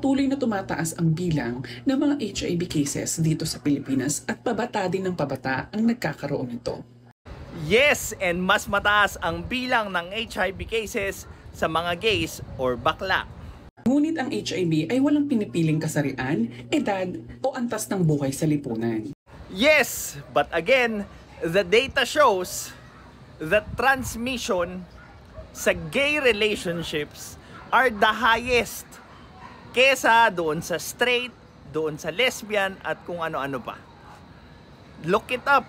patuloy na tumataas ang bilang ng mga HIV cases dito sa Pilipinas at pabata din ng pabata ang nagkakaroon nito. Yes, and mas mataas ang bilang ng HIV cases sa mga gays or bakla. Ngunit ang HIV ay walang pinipiling kasarian, edad o antas ng buhay sa lipunan. Yes, but again, the data shows that transmission sa gay relationships are the highest kesa doon sa straight, doon sa lesbian at kung ano-ano pa. Look it up.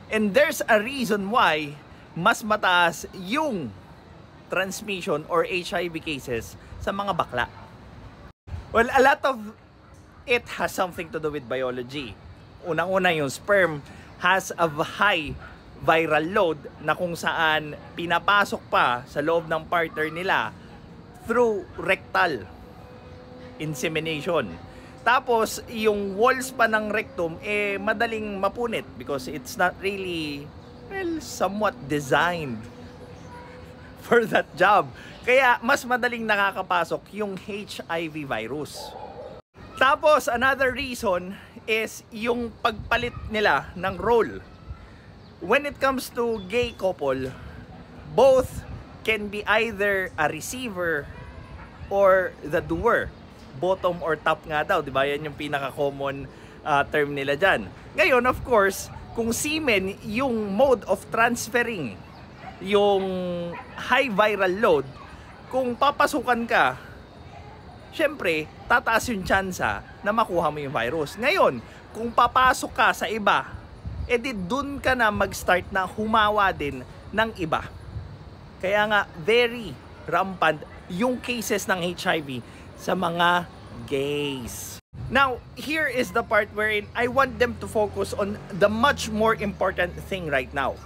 And there's a reason why mas mataas yung transmission or HIV cases sa mga bakla. Well, a lot of it has something to do with biology. Unang-una, yung sperm has a high viral load na kung saan pinapasok pa sa loob ng partner nila through rectal insemination. Tapos, yung walls pa ng rectum, madaling mapunit because it's not really, well, somewhat designed for that job. Kaya, mas madaling nakakapasok yung HIV virus. Tapos, another reason is yung pagpalit nila ng role. When it comes to gay couple, both can be either a receiver or the doer. Bottom or top nga daw, di ba? Yan yung pinaka-common term nila dyan. Ngayon, of course, kung semen yung mode of transferring yung high viral load, kung papasukan ka, syempre, tataas yung tsansa na makuha mo yung virus. Ngayon, kung papasok ka sa iba, edi dun ka na mag-start na humawa din ng iba. Kaya nga, very rampant yung cases ng HIV sa mga gays. Now, here is the part wherein I want them to focus on the much more important thing right now.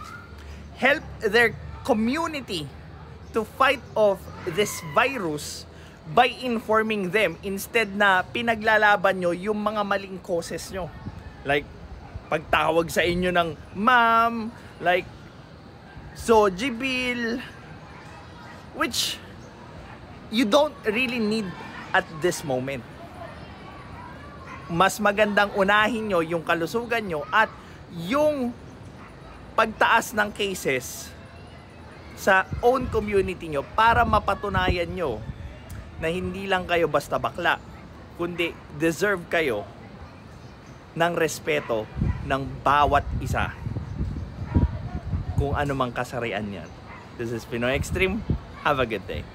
Help their community to fight off this virus by informing them instead na pinaglalaban nyo yung mga maling causes nyo. Like, pagtawag sa inyo ng ma'am, like, Sojibil, which you don't really need at this moment. Mas magandang unahin nyo yung kalusugan nyo at yung pagtaas ng cases sa own community nyo para mapatunayan nyo na hindi lang kayo basta bakla, kundi deserve kayo ng respeto ng bawat isa kung ano mang kasarian yan. This is Pinoy Extreme. Have a good day.